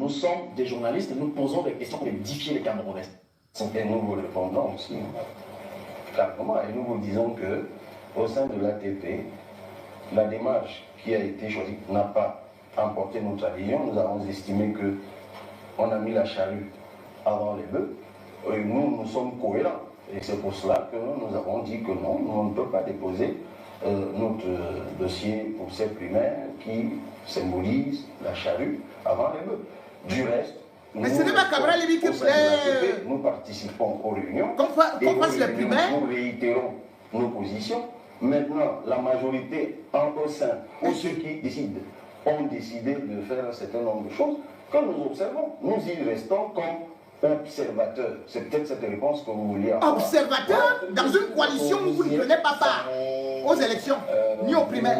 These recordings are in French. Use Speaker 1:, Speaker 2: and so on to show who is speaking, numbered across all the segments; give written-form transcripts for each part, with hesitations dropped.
Speaker 1: Nous sommes des journalistes, nous posons des questions pour édifier les Camerounais.
Speaker 2: Et nous vous répondons aussi, clairement, et nous vous disons que au sein de l'ATP, la démarche qui a été choisie n'a pas emporté notre adhésion. Nous avons estimé qu'on a mis la charrue avant les bœufs. Et nous sommes cohérents. Et c'est pour cela que nous avons dit que non, on ne peut pas déposer notre dossier pour ces primaires qui symbolisent la charrue avant les bœufs. Du reste,
Speaker 3: mais ce n'est pas Cabral qui plaît.
Speaker 2: Nous participons aux réunions.
Speaker 3: Qu'on fasse les primaires.
Speaker 2: Nous réitérons nos positions. Maintenant, la majorité au sein, ou ceux qui décident, ont décidé de faire un certain nombre de choses que nous observons. Nous y restons comme observateurs. C'est peut-être cette réponse que vous vouliez avoir.
Speaker 3: Observateurs dans une coalition où vous ne prenez pas part aux élections, ni aux primaires.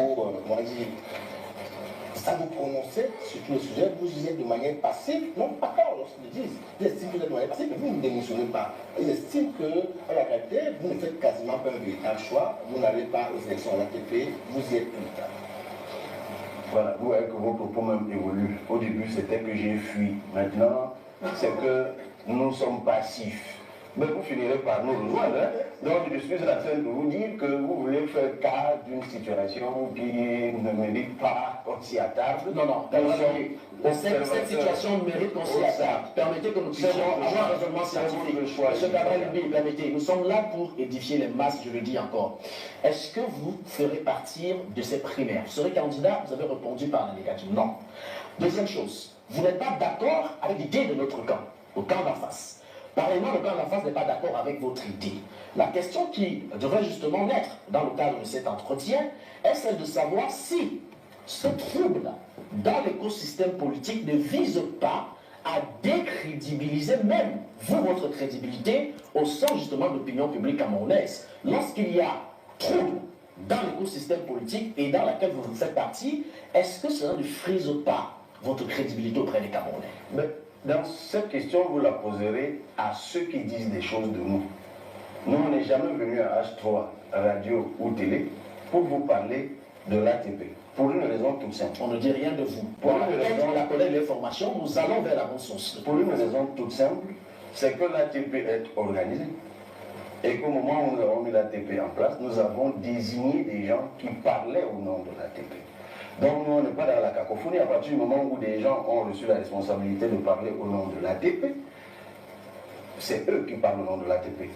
Speaker 4: Sans vous prononcer sur tout le sujet, vous jugez de manière passive, non pas quand lorsqu'ils le disent. Ils estiment que vous êtes de manière passive, mais vous ne démissionnez pas. Ils estiment qu'en la réalité, vous ne faites quasiment pas un véritable choix, vous n'allez pas aux élections à l'ATP, vous y êtes tout le temps.
Speaker 2: Voilà, vous voyez que vos propos même évoluent. Au début, c'était que j'ai fui. Maintenant, c'est que nous sommes passifs. Mais vous finirez par nous rejoindre. Hein? Donc, je suis en train de vous dire que vous voulez faire cas d'une situation qui ne mérite pas qu'on s'y attarde.
Speaker 1: Non. Cette situation mérite qu'on s'y attarde. Permettez que nous puissions avoir un raisonnement scientifique. Monsieur Cabral-Loubi, permettez, nous sommes là pour édifier les masses, je le dis encore. Est-ce que vous ferez partir de ces primaires? Vous serez candidat? Vous avez répondu par la négative. Non. Deuxième chose, vous n'êtes pas d'accord avec l'idée de notre camp, au camp d'en face. Pareillement, le camp d'en face n'est pas d'accord avec votre idée. La question qui devrait justement naître dans le cadre de cet entretien est celle de savoir si ce trouble dans l'écosystème politique ne vise pas à décrédibiliser même vous, votre crédibilité, au sein justement de l'opinion publique camerounaise. Lorsqu'il y a trouble dans l'écosystème politique et dans laquelle vous faites partie, est-ce que cela ne frise pas votre crédibilité auprès des Camerounais?
Speaker 2: Mais dans cette question, vous la poserez à ceux qui disent des choses de nous. Nous, on n'est jamais venu à H3, radio ou télé, pour vous parler de l'ATP. Pour une raison toute simple.
Speaker 1: On ne dit rien de vous. Pour la collecte de l'information, nous allons vers la bonne source.
Speaker 2: Pour une raison toute simple, c'est que l'ATP est organisée. Et qu'au moment où nous avons mis l'ATP en place, nous avons désigné des gens qui parlaient au nom de l'ATP. Donc nous, on n'est pas dans la cacophonie. À partir du moment où des gens ont reçu la responsabilité de parler au nom de l'ATP, c'est eux qui parlent au nom de l'ATP.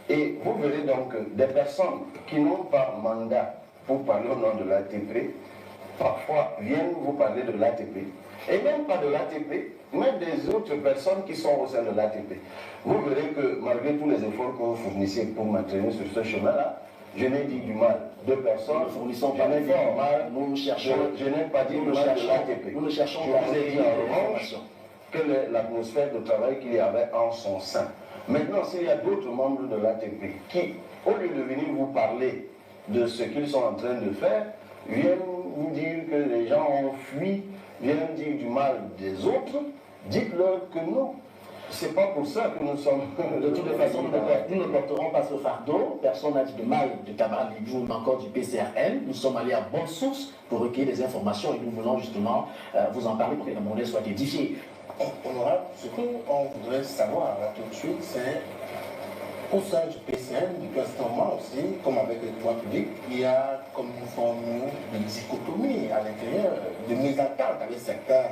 Speaker 2: Et vous verrez donc des personnes qui n'ont pas mandat pour parler au nom de l'ATP, parfois viennent vous parler de l'ATP. Et même pas de l'ATP, mais des autres personnes qui sont au sein de l'ATP. Vous verrez que malgré tous les efforts que vous fournissez pour m'entraîner sur ce chemin-là, je n'ai dit du mal de personnes.
Speaker 1: Nous fournissons pas de mal, nous cherchons.
Speaker 2: Je n'ai pas dit du mal de l'ATP.
Speaker 1: Nous ne cherchons
Speaker 2: pas. Je vous ai dit en revanche quelle est l'atmosphère de travail qu'il y avait en son sein. Maintenant, s'il y a d'autres membres de l'ATP qui, au lieu de venir vous parler de ce qu'ils sont en train de faire, viennent vous dire que les gens ont fui, viennent dire du mal des autres, dites-leur que non. C'est pas pour ça que nous sommes...
Speaker 1: De toute façon, nous ne porterons pas ce fardeau. Personne n'a dit de mal de Cabral-Loubi ou encore du PCRN. Nous sommes allés à bonne source pour recueillir des informations et nous voulons justement vous en parler pour que la monnaie soit édifiée.
Speaker 4: Honorable, ce qu'on voudrait savoir là, tout de suite, c'est au sein du PCN, depuis un certain moment aussi, comme avec les pouvoirs publics, il y a comme une forme de dichotomie à l'intérieur, de mésentente avec certains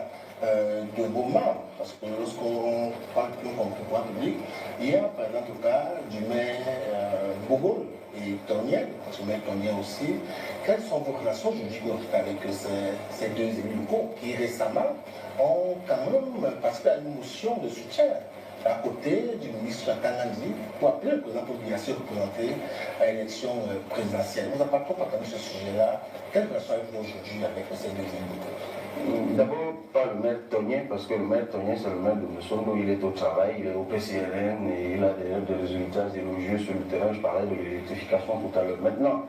Speaker 4: de vos membres. Parce que lorsqu'on parle de comme pouvoir public, il y a par exemple le cas du maire Bogol et Torniel, parce que le maire Torniel aussi. Quelles sont vos relations juridiques avec ces deux élus locaux qui récemment ont quand même participé à une motion de soutien à côté du ministre Kanandi pour appeler le président Pobiya à se représenter à l'élection présidentielle. Nous n'avons pas trop entendu ce sujet-là. Quelle relation avez-vous aujourd'hui avec ces deux élus locaux?
Speaker 2: D'abord, pas le maire Tonien, parce que le maire Tonien, c'est le maire de Moussongo, il est au travail, il est au PCRN et il a d'ailleurs des résultats élogieux sur le terrain. Je parlais de l'électrification tout à l'heure. Maintenant,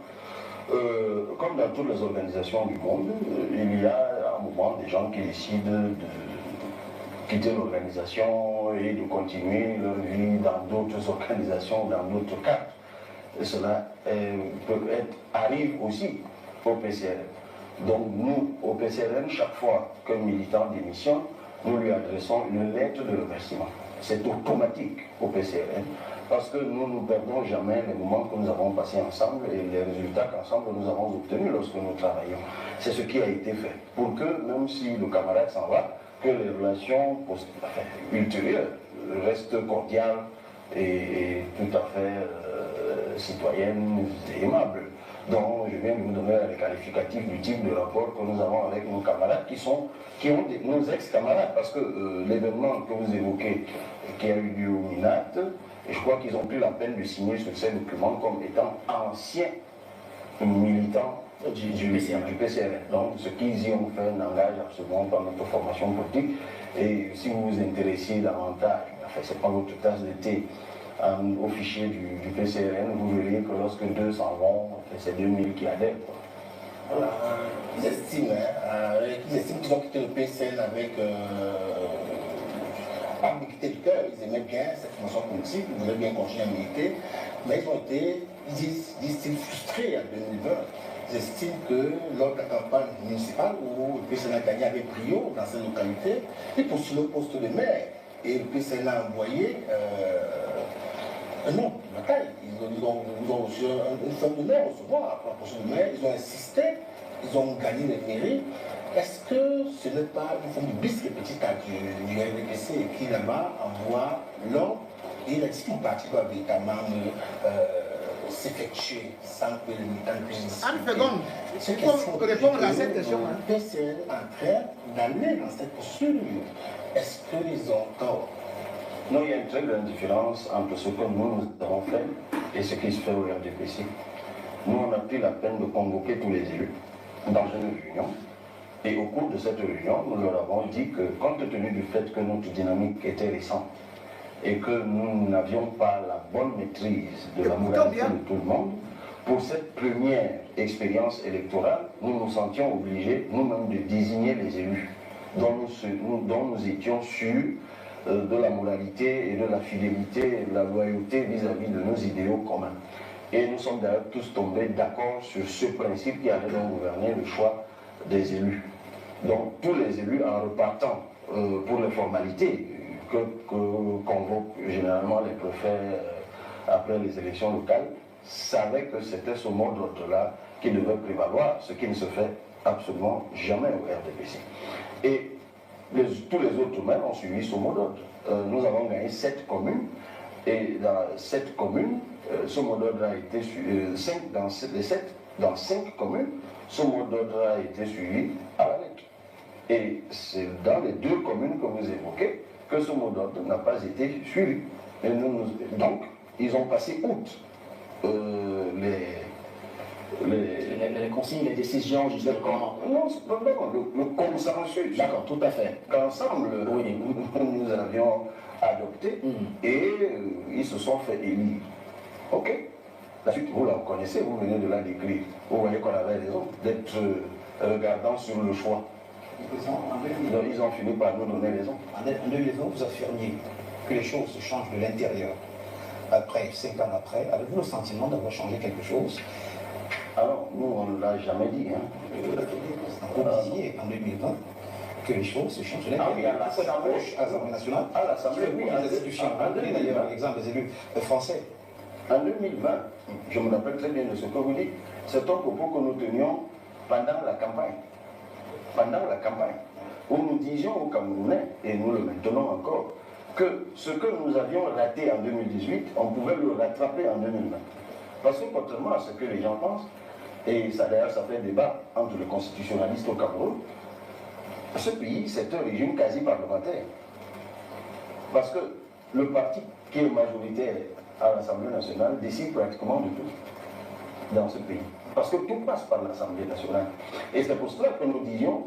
Speaker 2: comme dans toutes les organisations du monde, il y a à un moment des gens qui décident de quitter l'organisation et de continuer leur vie dans d'autres organisations, dans d'autres cadres. Et cela arrive aussi au PCRN. Donc nous, au PCRN, chaque fois qu'un militant démissionne, nous lui adressons une lettre de remerciement. C'est automatique au PCRN, parce que nous ne perdons jamais les moments que nous avons passés ensemble et les résultats qu'ensemble nous avons obtenus lorsque nous travaillons. C'est ce qui a été fait, pour que même si le camarade s'en va, que les relations ultérieures restent cordiales et tout à fait citoyennes et aimables. Donc, je viens de vous donner les qualificatifs du type de rapport que nous avons avec nos camarades qui ont nos ex-camarades, parce que l'événement que vous évoquez, qui a eu lieu au MINAT, je crois qu'ils ont pris la peine de signer sur ces documents comme étant anciens militants du PCRN. Donc, ce qu'ils y ont fait n'engage absolument pas notre formation politique. Et si vous vous intéressiez davantage, enfin, c'est pas votre tasse de thé, au fichier du PCRN, vous verrez que lorsque 200 vont, c'est 2000 qui adhèrent.
Speaker 4: Voilà. Ils estiment qu'ils ont quitté le PCN avec ambiguïté du cœur. Ils aimaient bien cette formation politique, ils voulaient bien continuer à militer, mais ils ont été, disent-ils, frustrés en 2020. Ils estiment que lors de la campagne municipale où le PCN a gagné avec brio dans cette localité, ils postulent au poste de maire. Et le PCN a envoyé non, la taille. Ils ont reçu une femme de maire recevoir pour la poste de maire. Ils ont insisté, ils ont gagné les mairies. Est-ce que ce n'est pas une forme de bisque petit à du RDPC qui là-bas envoie l'homme et il a dit qu'une partie doit véritablement s'effectuer sans que le militant puisse.
Speaker 3: Anne Fegon, il faut répondre à cette question.
Speaker 4: Le PCN est en train d'aller dans cette posture. Est-ce qu'ils ont tort?
Speaker 2: Non, il y a une très grande différence entre ce que nous avons fait et ce qui se fait au RDPC. Nous, on a pris la peine de convoquer tous les élus dans une réunion. Et au cours de cette réunion, nous leur avons dit que, compte tenu du fait que notre dynamique était récente et que nous n'avions pas la bonne maîtrise de la moralité de tout le monde, pour cette première expérience électorale, nous nous sentions obligés nous-mêmes de désigner les élus dont nous étions sûrs de la moralité et de la fidélité et de la loyauté vis-à-vis de nos idéaux communs. Et nous sommes d'ailleurs tous tombés d'accord sur ce principe qui allait donc gouverner le choix des élus. Donc tous les élus, en repartant pour les formalités que convoquent généralement les préfets après les élections locales, savaient que c'était ce mot d'ordre-là qui devait prévaloir, ce qui ne se fait absolument jamais au RDPC. Et tous les autres maires ont suivi ce mot d'ordre. Nous avons gagné 7 communes, et dans 7 communes, ce mot d'ordre a été suivi, 5 communes, ce mot d'ordre a été suivi à la lettre. Et c'est dans les 2 communes que vous évoquez que ce mot d'ordre n'a pas été suivi. Et donc, ils ont passé outre
Speaker 1: les consignes, les décisions, justement.
Speaker 2: Non, le consensus.
Speaker 1: D'accord, tout à fait.
Speaker 2: Qu'ensemble, oui, nous avions adopté et ils se sont fait élire. Ok. La suite, vous la connaissez, vous venez de la décrire. Vous voyez qu'on avait raison d'être regardant sur le choix. Donc, ils ont fini par nous donner raison.
Speaker 5: En 2020, vous affirmiez que les choses se changent de l'intérieur. Après, 5 ans après, avez-vous le sentiment d'avoir changé quelque chose?
Speaker 2: Alors, nous, on ne l'a jamais dit. Hein.
Speaker 5: Vous disiez en 2020 que les choses se changent de l'intérieur.
Speaker 2: À
Speaker 5: l'Assemblée nationale,
Speaker 2: à l'Assemblée, oui,
Speaker 5: les institutions. D'ailleurs, l'exemple des élus français.
Speaker 2: En 2020, je me rappelle très bien de ce que vous dites, c'est un propos que nous tenions pendant la campagne. Pendant la campagne, où nous disions aux Camerounais, et nous le maintenons encore, que ce que nous avions raté en 2018, on pouvait le rattraper en 2020. Parce que contrairement à ce que les gens pensent, et ça d'ailleurs ça fait débat entre les constitutionnalistes au Cameroun, ce pays c'est un régime quasi parlementaire. Parce que le parti qui est majoritaire à l'Assemblée nationale décide pratiquement de tout dans ce pays. Parce que tout passe par l'Assemblée nationale. Et c'est pour cela que nous disions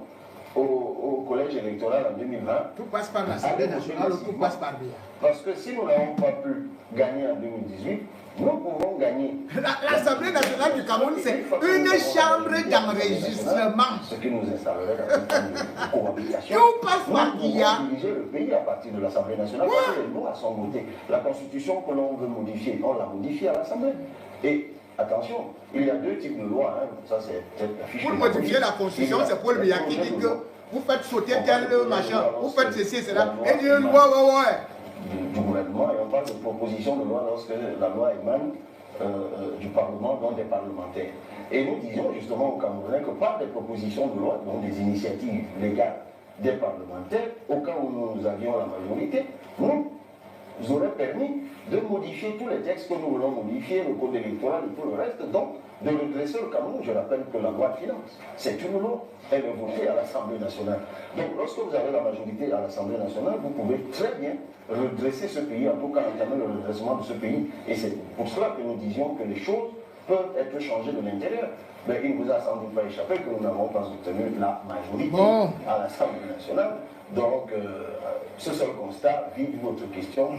Speaker 2: au collège électoral en 2020...
Speaker 3: Tout passe par l'Assemblée nationale ou tout passe par BIA.
Speaker 2: Parce que si nous n'avons pas pu gagner en 2018, nous pouvons gagner.
Speaker 3: L'Assemblée nationale du Cameroun, c'est une chambre d'enregistrement.
Speaker 2: Ce qui nous installerait dans une forme de cohabitation.
Speaker 3: Tout passe par
Speaker 2: Nous
Speaker 3: BIA.
Speaker 2: pouvons diriger le pays à partir de l'Assemblée nationale parce que les lois sont votées. La constitution que l'on veut modifier, on l'a modifiée à l'Assemblée. Et attention, il y a deux types de lois, hein. Ça c'est peut-être la fiche.
Speaker 3: Pour modifier la constitution, c'est Paul Biya qui dit que vous faites sauter tel machin, vous faites ceci, cela, et dit
Speaker 2: du gouvernement, et on parle de proposition de loi lorsque la loi émane du Parlement, donc des parlementaires. Et nous disons justement au Camerounais que par des propositions de loi, donc des initiatives légales des parlementaires, au cas où nous avions la majorité, nous aurait permis de modifier tous les textes que nous voulons modifier, le code électoral et tout le reste, donc de redresser le Cameroun. Je rappelle que la loi de finances, c'est une loi, elle est votée à l'Assemblée nationale. Donc lorsque vous avez la majorité à l'Assemblée nationale, vous pouvez très bien redresser ce pays, en tout cas entamer le redressement de ce pays. Et c'est pour cela que nous disions que les choses peuvent être changées de l'intérieur. Mais il ne vous a sans doute pas échappé que nous n'avons pas obtenu la majorité à l'Assemblée nationale. Donc, ce seul constat vide votre question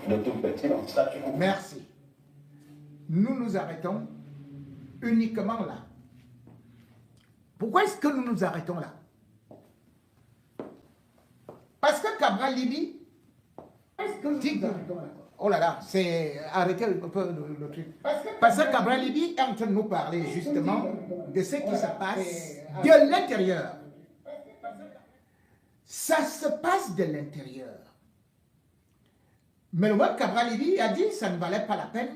Speaker 2: de toute pertinence.
Speaker 3: Merci. Nous nous arrêtons uniquement là. Pourquoi est-ce que nous nous arrêtons là? Parce que Cabral Libye, oh là là, c'est arrêter un peu le truc. Parce que Cabral Libye est en train de nous parler justement de ce qui se passe de l'intérieur. Ça se passe de l'intérieur. Mais le même Cabral Libye a dit que ça ne valait pas la peine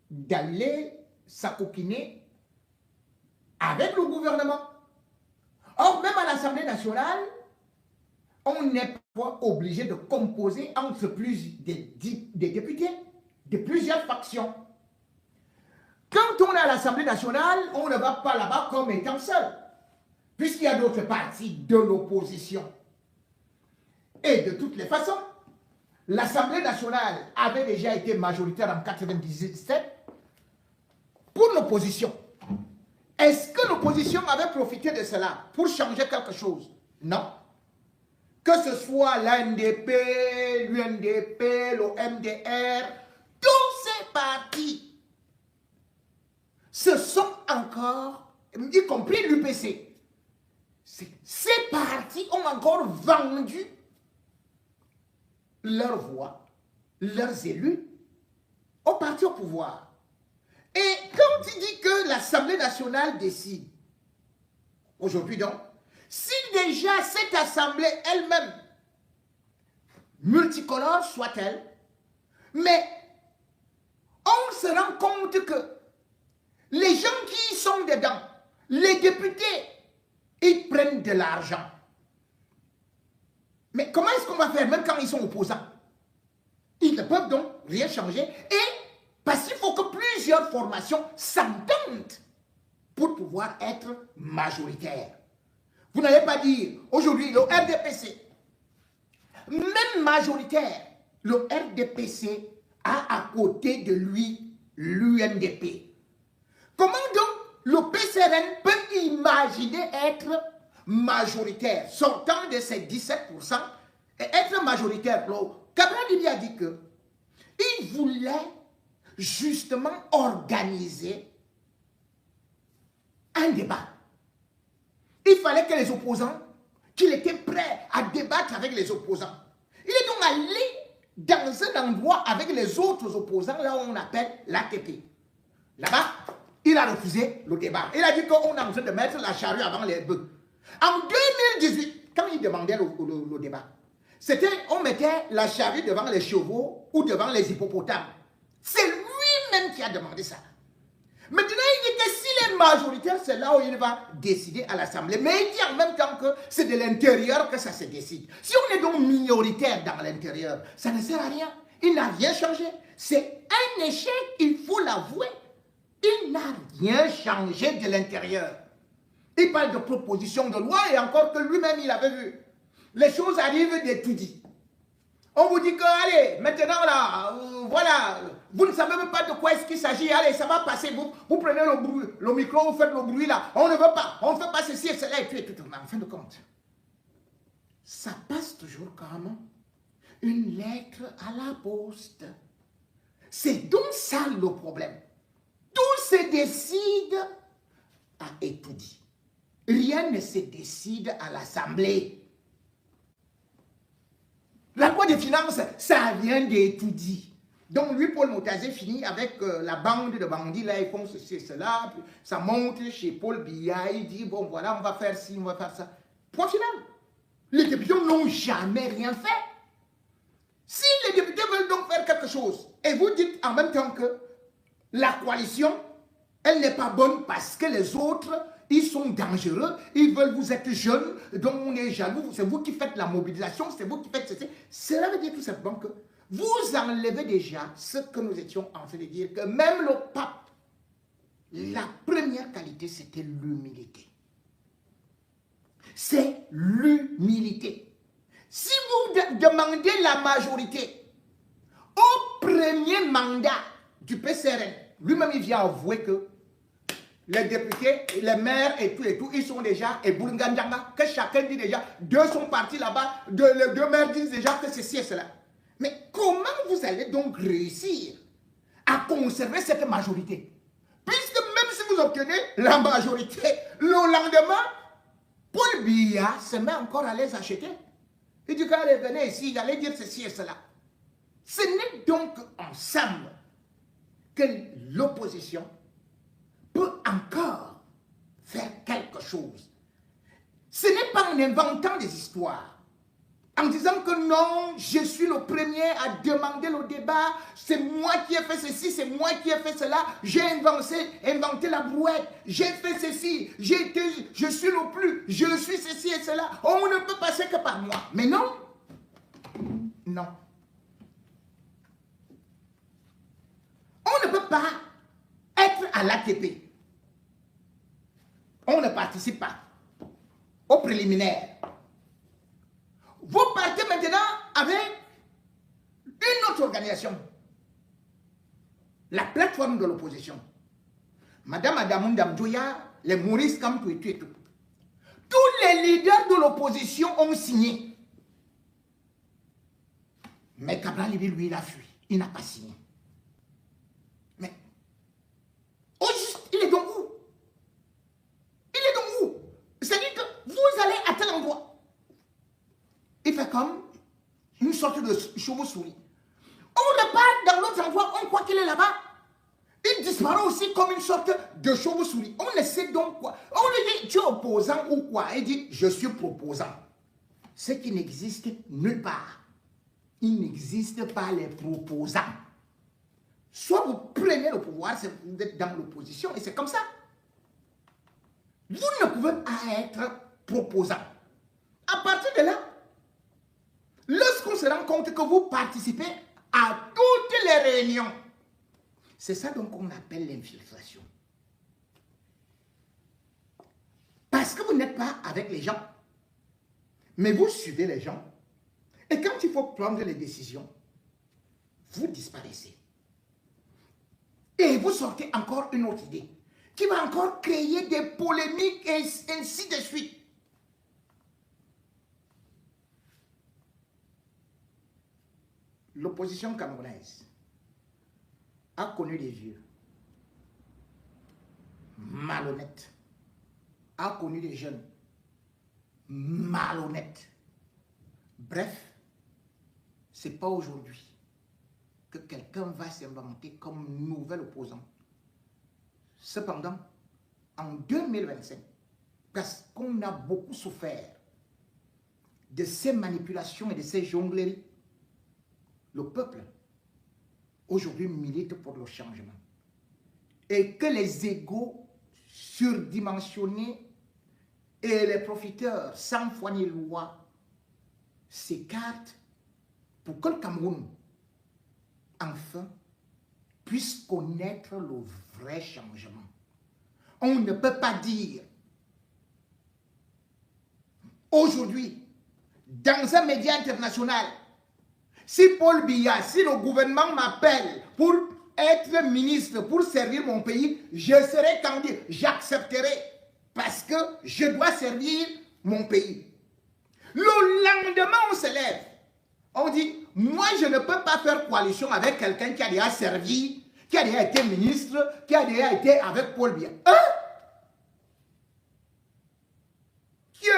Speaker 3: d'aller s'acoquiner avec le gouvernement. Or, même à l'Assemblée nationale, on n'est pas obligé de composer entre des députés de plusieurs factions. Quand on est à l'Assemblée nationale, on ne va pas là-bas comme étant seul, puisqu'il y a d'autres partis de l'opposition. Et de toutes les façons, l'Assemblée nationale avait déjà été majoritaire en 1997 pour l'opposition. Est-ce que l'opposition avait profité de cela pour changer quelque chose? Non. Que ce soit l'ANDP, l'UNDP, le MDR, tous ces partis, ce sont encore, y compris l'UPC, ces partis ont encore vendu leurs voix, leurs élus au parti au pouvoir. Et quand il dit que l'Assemblée nationale décide, aujourd'hui donc, si déjà cette assemblée elle-même, multicolore soit-elle, mais on se rend compte que les gens qui sont dedans, les députés, ils prennent de l'argent. Mais comment est-ce qu'on va faire même quand ils sont opposants? Ils ne peuvent donc rien changer. Et parce qu'il faut que plusieurs formations s'entendent pour pouvoir être majoritaires. Vous n'allez pas dire, aujourd'hui, le RDPC, même majoritaire, le RDPC a à côté de lui l'UNDP. Comment donc le PCRN peut imaginer être majoritaire, sortant de ces 17% et être majoritaire? Cabral Libye a dit qu'il voulait justement organiser un débat. Il fallait que les opposants, qu'il était prêt à débattre avec les opposants. Il est donc allé dans un endroit avec les autres opposants, là où on appelle l'ATP. Là-bas, il a refusé le débat. Il a dit qu'on est en train de mettre la charrue avant les bœufs. En 2018, quand il demandait le débat, c'était on mettait la charrue devant les chevaux ou devant les hippopotames. C'est lui-même qui a demandé ça. Maintenant, il dit que s'il est majoritaire, c'est là où il va décider à l'Assemblée. Mais il dit en même temps que c'est de l'intérieur que ça se décide. Si on est donc minoritaire dans l'intérieur, ça ne sert à rien. Il n'a rien changé. C'est un échec, il faut l'avouer. Il n'a rien changé de l'intérieur. Il parle de proposition de loi et encore que lui-même il avait vu. Les choses arrivent des tout dit. On vous dit que, allez, maintenant là, voilà, vous ne savez même pas de quoi est-ce qu'il s'agit, allez, ça va passer, vous prenez le micro, vous faites le bruit là, on ne veut pas, on ne fait pas ceci et cela et tout. Mais en fin de compte, ça passe toujours comme une lettre à la poste. C'est donc ça le problème. Tout se décide à étudier. Rien ne se décide à l'Assemblée. La loi des finances, ça vient d'étudier. Donc lui, Paul Motazé, finit avec la bande de bandits, là, ils font ceci et cela, puis ça monte chez Paul Biya, il dit, bon voilà, on va faire ci, on va faire ça. Point final. Les députés n'ont jamais rien fait. Si les députés veulent donc faire quelque chose, et vous dites en même temps que la coalition, elle n'est pas bonne parce que les autres, ils sont dangereux, ils veulent vous être jeunes, donc on est jaloux, c'est vous qui faites la mobilisation, c'est vous qui faites ceci. Cela veut dire tout simplement que vous enlevez déjà ce que nous étions en train de dire, que même le pape, la première qualité, c'était l'humilité. C'est l'humilité. Si vous demandez la majorité au premier mandat du PCRN, lui-même il vient avouer que les députés, les maires et tout, ils sont déjà éboulinganjanga, que chacun dit déjà, deux sont partis là-bas, les deux maires disent déjà que ceci et cela. Mais comment vous allez donc réussir à conserver cette majorité? Puisque même si vous obtenez la majorité, le lendemain, Paul Biya se met encore à les acheter. Il dit qu'allez, venez ici, il allait dire ceci et cela. Ce n'est donc ensemble que l'opposition peut encore faire quelque chose. Ce n'est pas en inventant des histoires, en disant que non, je suis le premier à demander le débat, c'est moi qui ai fait ceci, c'est moi qui ai fait cela, j'ai inventé la brouette, j'ai fait ceci, je suis le plus, je suis ceci et cela, on ne peut passer que par moi. Mais non, non. On ne peut pas être à l'ATP. On ne participe pas au préliminaire. Vous partez maintenant avec une autre organisation, la plateforme de l'opposition. Madame Adamou Ndamdouya, les Maurice Kamtou et tout. Tous les leaders de l'opposition ont signé. Mais Cabral Libi, lui, il a fui. Il n'a pas signé. Mais, au juste, il est donc où? Il est donc où? C'est-à-dire que vous allez à tel endroit. Il fait comme une sorte de chauve-souris. On le part dans l'autre endroit, on croit qu'il est là-bas. Il disparaît aussi comme une sorte de chauve-souris. On ne sait donc quoi. On lui dit, tu es opposant ou quoi? Il dit, je suis proposant. Ce qui n'existe nulle part. Il n'existe pas les proposants. Soit vous prenez le pouvoir, vous êtes dans l'opposition, et c'est comme ça. Vous ne pouvez pas être proposant. À partir de là, lorsqu'on se rend compte que vous participez à toutes les réunions, c'est ça donc qu'on appelle l'infiltration. Parce que vous n'êtes pas avec les gens, mais vous suivez les gens. Et quand il faut prendre les décisions, vous disparaissez. Et vous sortez encore une autre idée qui va encore créer des polémiques et ainsi de suite. L'opposition camerounaise a connu des vieux malhonnêtes, a connu des jeunes malhonnêtes. Bref, ce n'est pas aujourd'hui que quelqu'un va s'inventer comme nouvel opposant. Cependant, en 2025, parce qu'on a beaucoup souffert de ces manipulations et de ces jongleries, le peuple, aujourd'hui, milite pour le changement. Et que les égos surdimensionnés et les profiteurs sans foi ni loi s'écartent pour que le Cameroun, enfin, puisse connaître le vrai changement. On ne peut pas dire aujourd'hui, dans un média international, si Paul Biya, si le gouvernement m'appelle pour être ministre, pour servir mon pays, je serai candidat, j'accepterai parce que je dois servir mon pays. Le lendemain, on se lève, on dit, moi je ne peux pas faire coalition avec quelqu'un qui a déjà servi, qui a déjà été ministre, qui a déjà été avec Paul Biya. Hein? Dieu,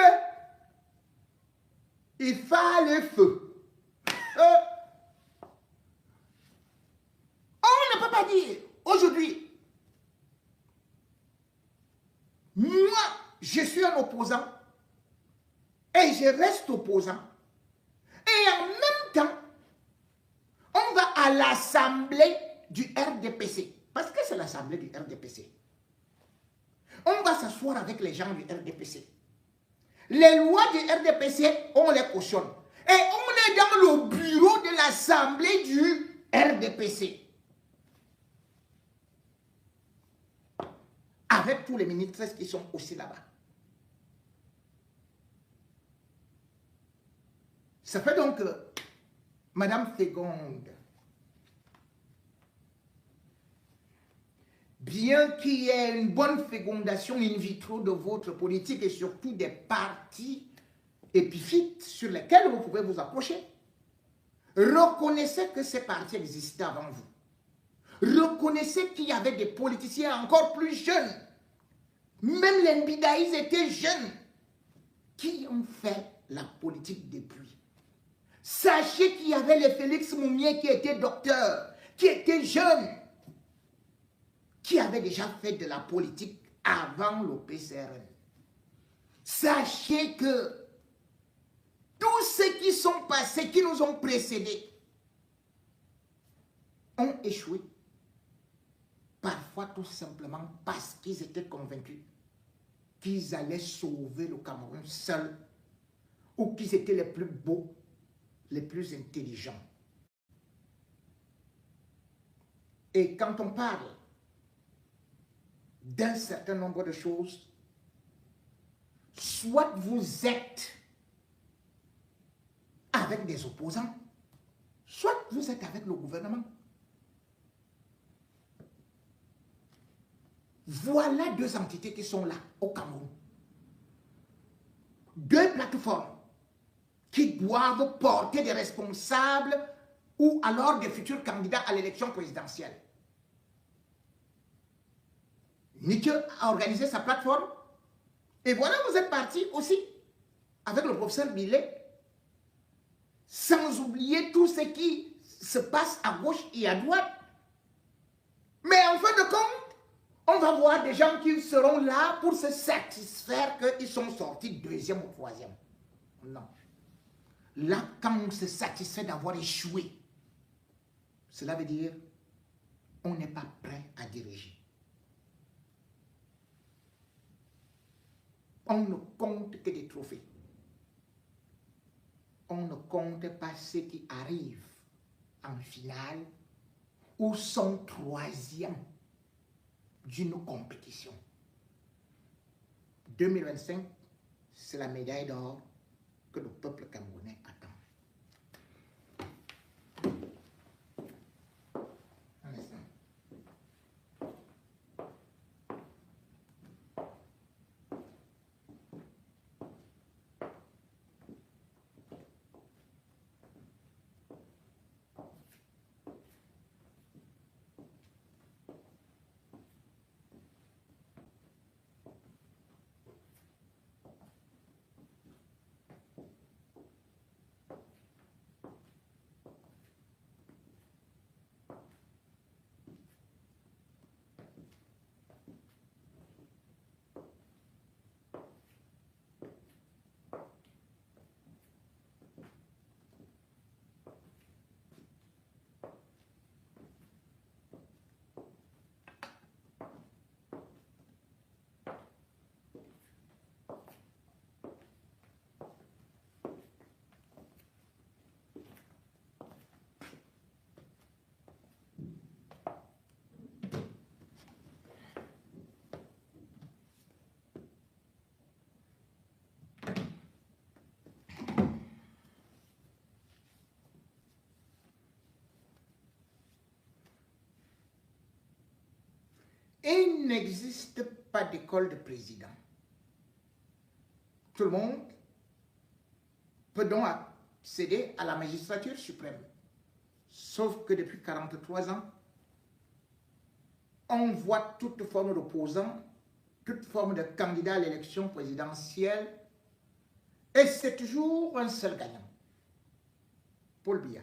Speaker 3: il fallait feu. opposant et je reste opposant. Et en même temps, on va à l'assemblée du RDPC. Parce que c'est l'assemblée du RDPC. On va s'asseoir avec les gens du RDPC. Les lois du RDPC, on les cautionne. Et on est dans le bureau de l'assemblée du RDPC. Avec tous les ministres qui sont aussi là-bas. Ça fait donc que Madame Fégonde, bien qu'il y ait une bonne fécondation in vitro de votre politique et surtout des partis épiphytes sur lesquels vous pouvez vous approcher, reconnaissez que ces partis existaient avant vous. Reconnaissez qu'il y avait des politiciens encore plus jeunes, même les Mbidaïs étaient jeunes, qui ont fait la politique depuis. Sachez qu'il y avait les Félix Moumier qui étaient docteurs, qui étaient jeunes, qui avaient déjà fait de la politique avant le PCRN. Sachez que tous ceux qui sont passés, qui nous ont précédés, ont échoué. Parfois tout simplement parce qu'ils étaient convaincus qu'ils allaient sauver le Cameroun seuls ou qu'ils étaient les plus beaux, les plus intelligents. Et quand on parle d'un certain nombre de choses, soit vous êtes avec des opposants, soit vous êtes avec le gouvernement. Voilà deux entités qui sont là au Cameroun. Deux plateformes qui doivent porter des responsables ou alors des futurs candidats à l'élection présidentielle. Nietzsche a organisé sa plateforme. Et voilà, vous êtes parti aussi avec le professeur Millet, sans oublier tout ce qui se passe à gauche et à droite. Mais en fin de compte, on va voir des gens qui seront là pour se satisfaire qu'ils sont sortis deuxième ou troisième. Non. Là, quand on se satisfait d'avoir échoué, cela veut dire on n'est pas prêt à diriger. On ne compte que des trophées. On ne compte pas ceux qui arrivent en finale ou sont troisième d'une compétition. 2025, c'est la médaille d'or que le peuple camerounais attend. Il n'existe pas d'école de président. Tout le monde peut donc accéder à la magistrature suprême. Sauf que depuis 43 ans, on voit toute forme d'opposant, toute forme de candidat à l'élection présidentielle, et c'est toujours un seul gagnant, Paul Biya.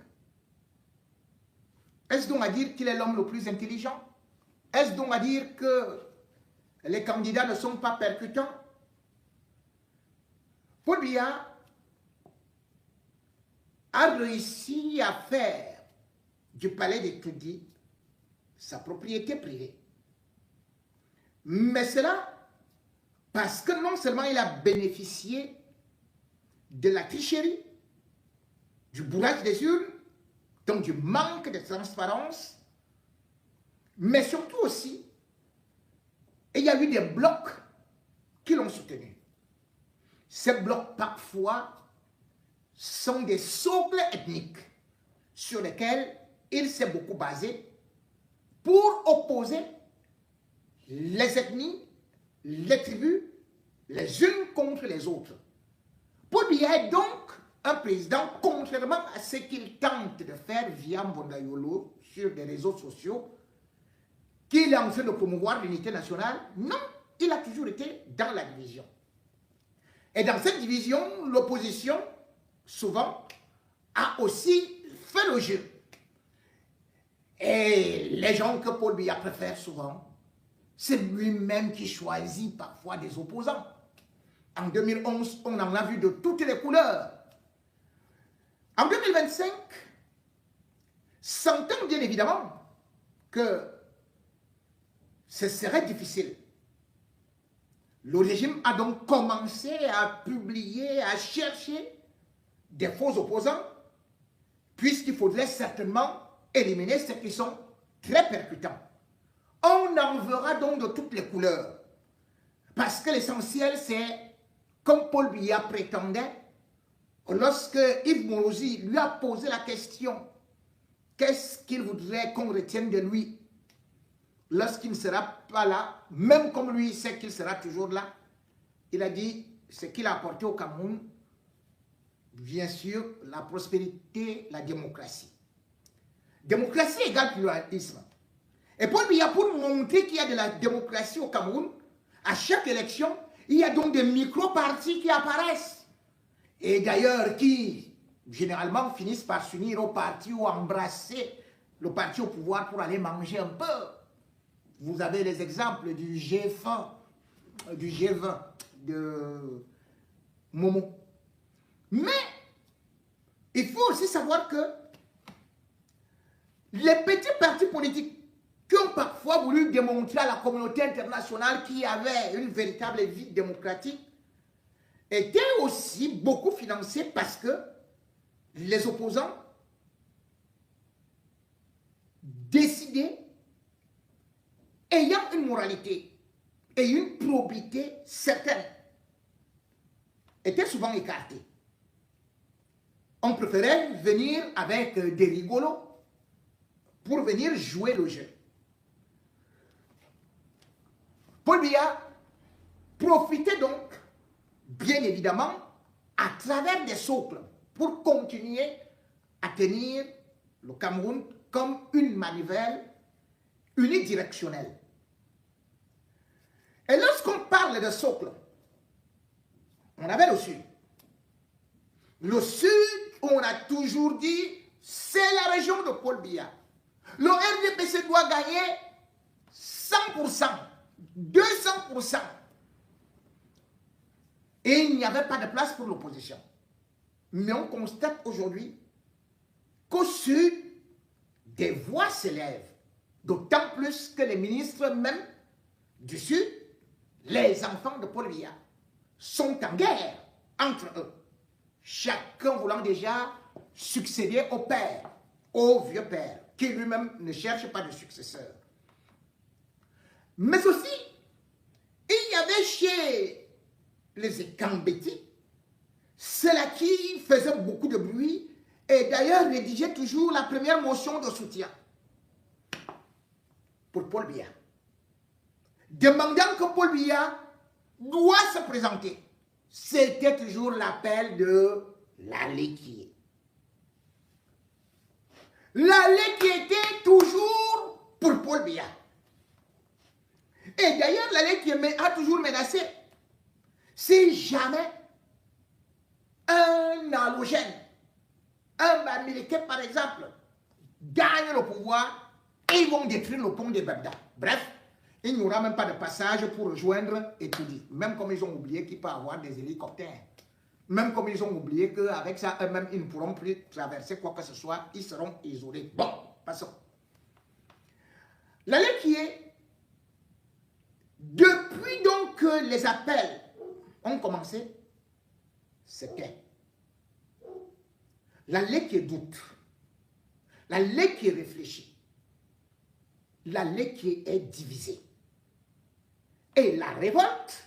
Speaker 3: Est-ce donc à dire qu'il est l'homme le plus intelligent? Est-ce donc à dire que les candidats ne sont pas percutants? Paul Biya a réussi à faire du palais de Toudi sa propriété privée. Mais cela parce que non seulement il a bénéficié de la tricherie, du bourrage des urnes, donc du manque de transparence, mais surtout aussi, il y a eu des blocs qui l'ont soutenu. Ces blocs, parfois, sont des socles ethniques sur lesquels il s'est beaucoup basé pour opposer les ethnies, les tribus, les unes contre les autres. Paul Biya est donc un président, contrairement à ce qu'il tente de faire via Mbondayolo sur des réseaux sociaux, qu'il est en train de promouvoir l'unité nationale. Non, il a toujours été dans la division. Et dans cette division, l'opposition, souvent, a aussi fait le jeu. Et les gens que Paul Biya préfère souvent, c'est lui-même qui choisit parfois des opposants. En 2011, on en a vu de toutes les couleurs. En 2025, sentant bien évidemment que ce serait difficile, le régime a donc commencé à publier, à chercher des faux opposants, puisqu'il faudrait certainement éliminer ceux qui sont très percutants. On en verra donc de toutes les couleurs, parce que l'essentiel c'est, comme Paul Biya prétendait, lorsque Yves Morosi lui a posé la question, qu'est-ce qu'il voudrait qu'on retienne de lui lorsqu'il ne sera pas là, même comme lui sait qu'il sera toujours là, il a dit ce qu'il a apporté au Cameroun, bien sûr, la prospérité, la démocratie. Démocratie égale pluralisme. Et Paul Biya, pour montrer qu'il y a de la démocratie au Cameroun, à chaque élection, il y a donc des micro-partis qui apparaissent. Et d'ailleurs, qui généralement finissent par s'unir au parti ou embrasser le parti au pouvoir pour aller manger un peu. Vous avez les exemples du G20, de Momo. Mais, il faut aussi savoir que les petits partis politiques qui ont parfois voulu démontrer à la communauté internationale qu'il y avait une véritable vie démocratique étaient aussi beaucoup financés parce que les opposants décidaient, ayant une moralité et une probité certaine, étaient souvent écartés. On préférait venir avec des rigolos pour venir jouer le jeu. Paul Biya profitait donc, bien évidemment, à travers des socles pour continuer à tenir le Cameroun comme une manivelle unidirectionnelle. Et lorsqu'on parle de socle, on avait le Sud. Le Sud, on a toujours dit, c'est la région de Paul Biya. Le RDPC doit gagner 100%, 200%. Et il n'y avait pas de place pour l'opposition. Mais on constate aujourd'hui qu'au Sud, des voix s'élèvent. D'autant plus que les ministres même du Sud, les enfants de Paul Biya, sont en guerre entre eux. Chacun voulant déjà succéder au père, au vieux père, qui lui-même ne cherche pas de successeur. Mais aussi, il y avait chez les Ekambeti, ceux-là qui faisaient beaucoup de bruit et d'ailleurs rédigeaient toujours la première motion de soutien pour Paul Biya, demandant que Paul Biya doit se présenter. C'était toujours l'appel de Laleki. Laleki était toujours pour Paul Biya. Et d'ailleurs, Laleki a toujours menacé. Si jamais un halogène, un Bamileke par exemple, gagne le pouvoir, ils vont détruire le pont de Babda. Bref, il n'y aura même pas de passage pour rejoindre Etoudi. Même comme ils ont oublié qu'il peut y avoir des hélicoptères Même comme ils ont oublié qu'avec ça, eux-mêmes, ils ne pourront plus traverser quoi que ce soit, ils seront isolés. Bon, passons. La loi qui est, depuis donc que les appels ont commencé, c'est clair. La loi qui est doute, la loi qui est réfléchie, la loi qui est divisée. Et la révolte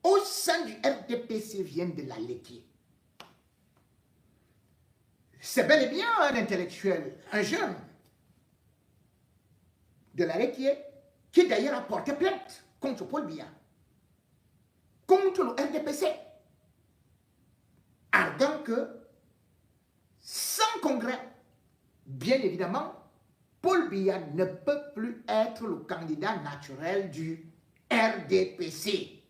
Speaker 3: au sein du RDPC vient de la laitier. C'est bel et bien un intellectuel, un jeune de la laitier qui d'ailleurs a porté plainte contre Paul Biya, contre le RDPC, arguant que sans congrès, bien évidemment, Paul Biya ne peut plus être le candidat naturel du RDPC.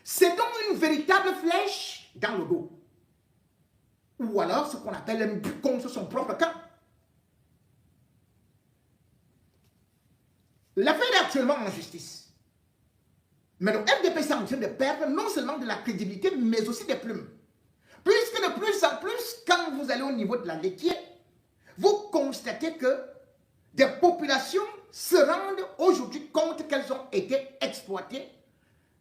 Speaker 3: C'est donc une véritable flèche dans le dos. Ou alors ce qu'on appelle un but contre son propre camp. L'affaire est actuellement en justice. Mais le RDPC est en train de perdre non seulement de la crédibilité, mais aussi des plumes. Puisque de plus en plus, quand vous allez au niveau de la laitier, vous constatez que des populations se rendent aujourd'hui compte qu'elles ont été exploitées,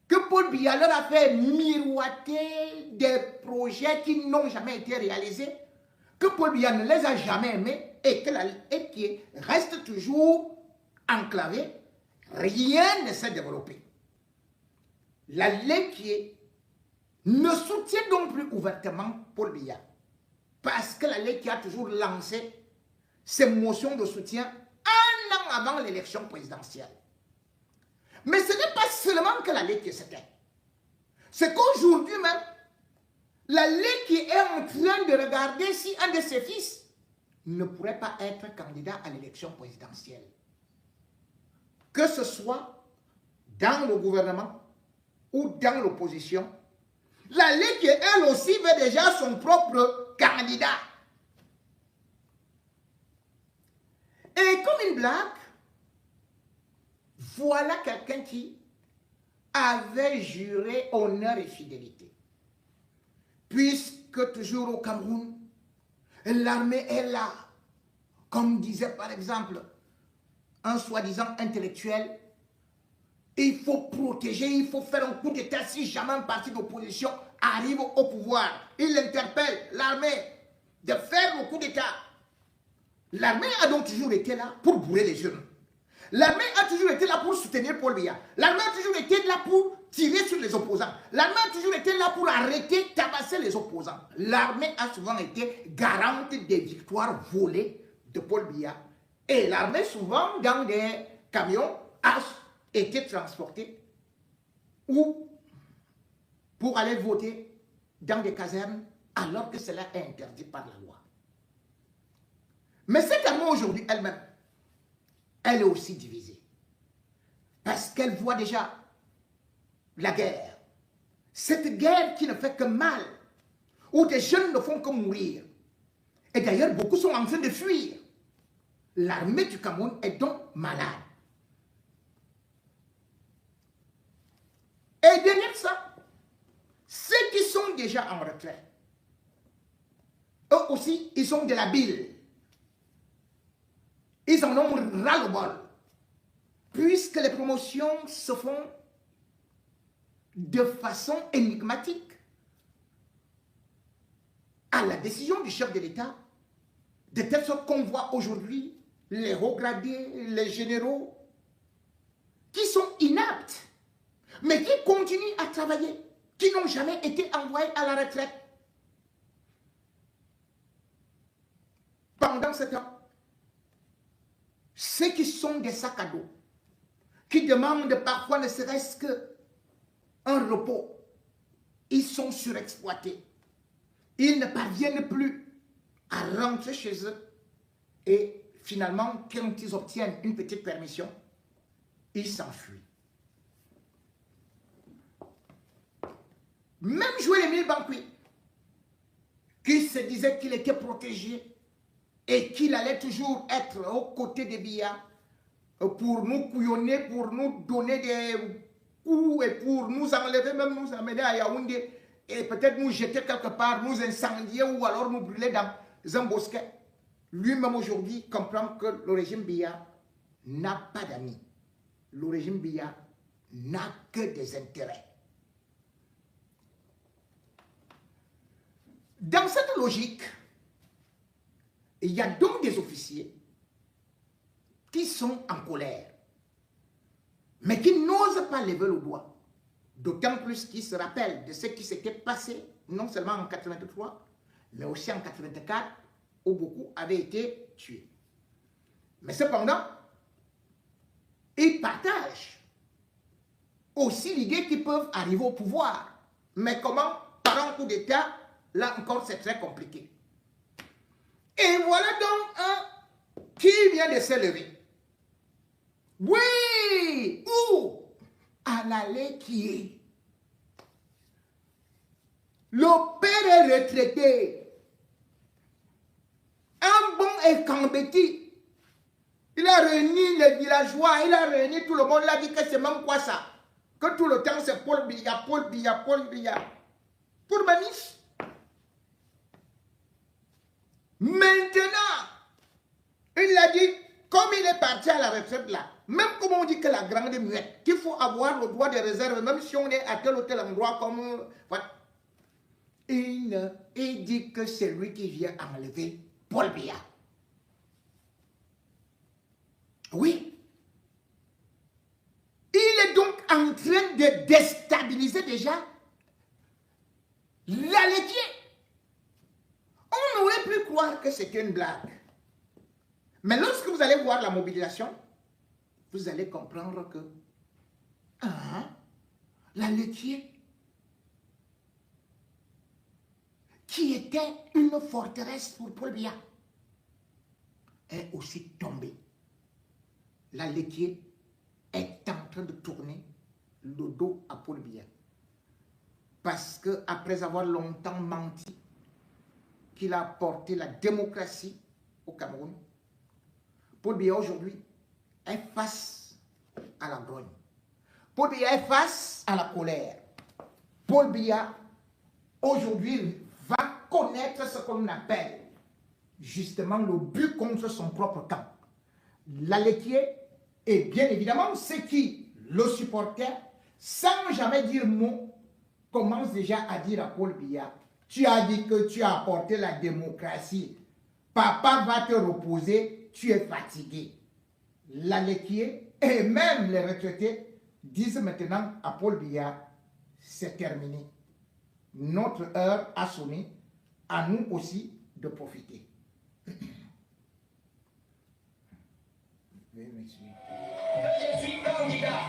Speaker 3: que Paul Biya leur a fait miroiter des projets qui n'ont jamais été réalisés, que Paul Biya ne les a jamais aimés et que la laitier reste toujours enclavée, rien ne s'est développé. La laitier ne soutient donc plus ouvertement Paul Biya parce que la laitier a toujours lancé ses motions de soutien un an avant l'élection présidentielle. Mais ce n'est pas seulement que la laitier s'éteint. C'est qu'aujourd'hui même, la laitier est en train de regarder si un de ses fils ne pourrait pas être candidat à l'élection présidentielle. Que ce soit dans le gouvernement ou dans l'opposition, la laitier, elle aussi, veut déjà son propre candidat. Et comme une blague, voilà quelqu'un qui avait juré honneur et fidélité. Puisque toujours au Cameroun, l'armée est là. Comme disait par exemple un soi-disant intellectuel, il faut protéger, il faut faire un coup d'État si jamais un parti d'opposition arrive au pouvoir. Il interpelle l'armée de faire le coup d'État. L'armée a donc toujours été là pour bourrer les jeunes. L'armée a toujours été là pour soutenir Paul Biya. L'armée a toujours été là pour tirer sur les opposants. L'armée a toujours été là pour arrêter, tabasser les opposants. L'armée a souvent été garante des victoires volées de Paul Biya. Et l'armée, souvent, dans des camions, a été transportée ou pour aller voter dans des casernes alors que cela est interdit par la loi. Mais cette armée aujourd'hui elle-même, elle est aussi divisée. Parce qu'elle voit déjà la guerre. Cette guerre qui ne fait que mal, où des jeunes ne font que mourir. Et d'ailleurs, beaucoup sont en train de fuir. L'armée du Cameroun est donc malade. Et derrière ça, ceux qui sont déjà en retraite, eux aussi, ils ont de la bile. Ils en ont ras-le-bol. Puisque les promotions se font de façon énigmatique à la décision du chef de l'État, de telle sorte qu'on voit aujourd'hui les hauts gradés, les généraux, qui sont inaptes, mais qui continuent à travailler, qui n'ont jamais été envoyés à la retraite. Pendant ce temps, ceux qui sont des sacs à dos, qui demandent parfois ne serait-ce qu'un repos, ils sont surexploités. Ils ne parviennent plus à rentrer chez eux et finalement, quand ils obtiennent une petite permission, ils s'enfuient. Même Joël Émile Bankouy, qui se disait qu'il était protégé et qu'il allait toujours être aux côtés des Biya pour nous couillonner, pour nous donner ou et pour nous enlever, même nous amener à Yaoundé, et peut-être nous jeter quelque part, nous incendier ou alors nous brûler dans un bosquet. Lui-même aujourd'hui comprend que le régime Biya n'a pas d'amis. Le régime Biya n'a que des intérêts. Dans cette logique, il y a donc des officiers qui sont en colère, mais qui n'osent pas lever le doigt. D'autant plus qu'ils se rappellent de ce qui s'était passé, non seulement en 83, mais aussi en 84, où beaucoup avaient été tués. Mais cependant, ils partagent aussi l'idée qu'ils peuvent arriver au pouvoir. Mais comment? Par un coup d'État, là encore c'est très compliqué. Et voilà donc un qui vient de se lever. Oui! Où? À l'allée qui est. Le père est retraité. Un bon Ekambeti. Il a réuni les villageois, il a réuni tout le monde, il a dit que c'est même quoi ça? Que tout le temps c'est Paul Biya, Paul Biya, Paul Biya. Pour Maniche. Maintenant, il a dit, comme il est parti à la retraite là, même comme on dit que la grande muette, qu'il faut avoir le droit de réserve, même si on est à tel ou tel endroit comme... Voilà. Il dit que c'est lui qui vient enlever Paul Biya. Oui. Il est donc en train de déstabiliser déjà la laitier. On aurait pu croire que c'était une blague. Mais lorsque vous allez voir la mobilisation, vous allez comprendre que la laitier, qui était une forteresse pour Paul Biya, est aussi tombée. La laitier est en train de tourner le dos à Paul Biya. Parce qu'après avoir longtemps menti qu'il a apporté la démocratie au Cameroun, Paul Biya aujourd'hui est face à la grogne. Paul Biya est face à la colère. Paul Biya aujourd'hui va connaître ce qu'on appelle justement le but contre son propre camp. La laitier et bien évidemment ceux qui le supportaient sans jamais dire mot commencent déjà à dire à Paul Biya: tu as dit que tu as apporté la démocratie, papa va te reposer, tu es fatigué. La laitier et même les retraités disent maintenant à Paul Biya: c'est terminé. Notre heure a sonné, à nous aussi de profiter.
Speaker 1: Je suis candidat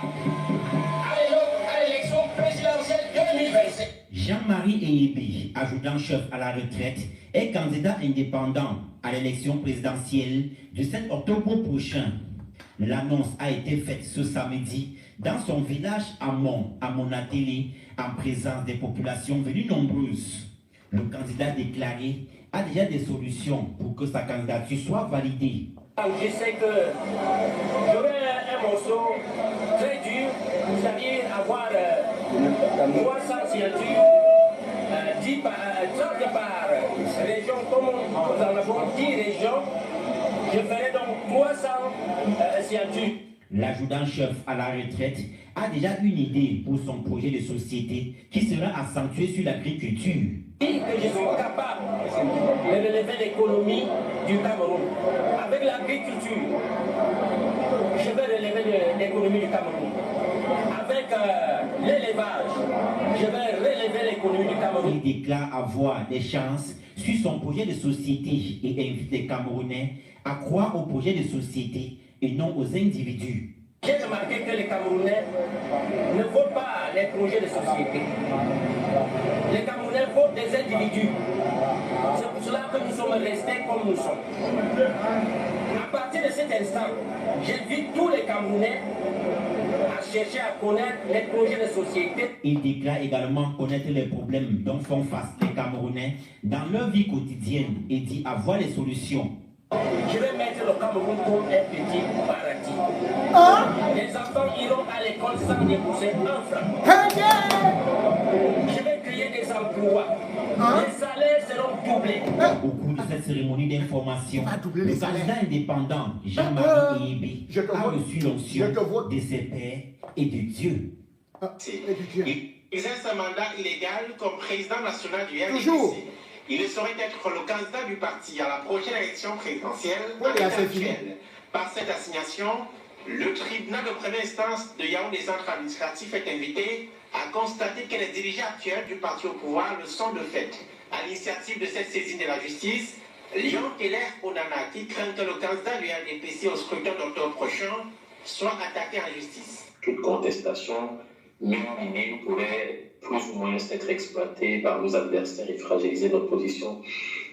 Speaker 1: à l'élection présidentielle 2027.
Speaker 6: Jean-Marie Eyebi, adjudant-chef à la retraite, est candidat indépendant à l'élection présidentielle du 7 octobre prochain. L'annonce a été faite ce samedi dans son village à Monatélé, en présence des populations venues nombreuses. Le candidat déclaré a déjà des solutions pour que sa candidature soit validée.
Speaker 1: Je sais que j'aurai un morceau très dur, c'est-à-dire avoir 300 signatures, 30 par région, comme nous en avons 10 régions. Je ferai donc 300 signatures.
Speaker 6: L'adjudant-chef à la retraite a déjà une idée pour son projet de société qui sera accentué sur l'agriculture.
Speaker 1: Que je suis capable de relever l'économie du Cameroun. Avec l'agriculture, je vais relever l'économie du Cameroun. Avec l'élevage, je vais relever l'économie du Cameroun.
Speaker 6: Il déclare avoir des chances sur son projet de société et invite les Camerounais à croire au projet de société et non aux individus.
Speaker 1: J'ai remarqué que les Camerounais ne votent pas les projets de société. Les Camerounais votent des individus. C'est pour cela que nous sommes restés comme nous sommes. À partir de cet instant, j'invite tous les Camerounais à chercher à connaître les projets de société.
Speaker 6: Il déclare également connaître les problèmes dont font face les Camerounais dans leur vie quotidienne et dit avoir les solutions.
Speaker 7: Je vais mettre le Cameroun comme un petit paradis.
Speaker 3: Hein?
Speaker 7: Les enfants iront à l'école sans débourser un franc. Je vais créer des emplois.
Speaker 3: Hein?
Speaker 7: Les salaires seront doublés.
Speaker 6: Au cours de cette cérémonie d'information,
Speaker 3: va doubler
Speaker 6: le
Speaker 3: les salaires.
Speaker 6: candidat indépendant Jean-Marie Eyébé
Speaker 3: Je te
Speaker 6: a
Speaker 3: vote.
Speaker 6: reçu
Speaker 3: Je te
Speaker 6: l'onction
Speaker 3: vote.
Speaker 6: de ses pairs et de Dieu.
Speaker 3: Et du Dieu.
Speaker 8: Il exerce un mandat illégal comme président national du
Speaker 3: Toujours.
Speaker 8: RDPC. Il saurait être le candidat du parti à la prochaine élection présidentielle.
Speaker 3: Oui,
Speaker 8: à l'état
Speaker 3: c'est fini.
Speaker 8: actuel. Par cette assignation, le tribunal de première instance de Yaoundé Centre administratif est invité à constater que les dirigeants actuels du parti au pouvoir le sont de fait. À l'initiative de cette saisine de la justice, Léon Keller Onana, qui craint que le candidat du RDPC au scrutin d'octobre prochain soit attaqué en justice.
Speaker 9: Toute contestation, même minime, pourrait plus ou moins être exploitée par nos adversaires et fragiliser notre position.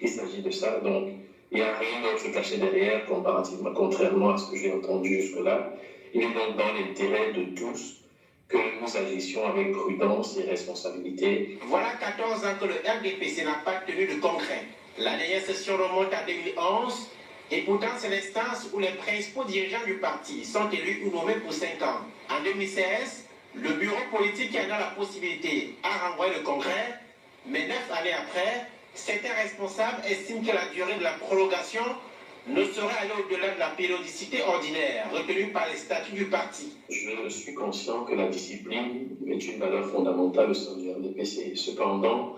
Speaker 9: Il s'agit de ça. Donc, il n'y a rien d'autre caché derrière, comparativement, contrairement à ce que j'ai entendu jusque-là. Il est donc dans l'intérêt de tous que nous agissions avec prudence et responsabilité.
Speaker 8: Voilà 14 ans que le RDPC n'a pas tenu de congrès. La dernière session remonte à 2011 et pourtant c'est l'instance où les principaux dirigeants du parti sont élus ou nommés pour 5 ans. En 2016, le bureau politique qui en a la possibilité a renvoyé le congrès, mais 9 années après, certains responsables estiment que la durée de la prolongation ne saurait aller au-delà de la périodicité ordinaire retenue par les statuts du parti.
Speaker 9: Je suis conscient que la discipline est une valeur fondamentale au sein du RDPC. Cependant,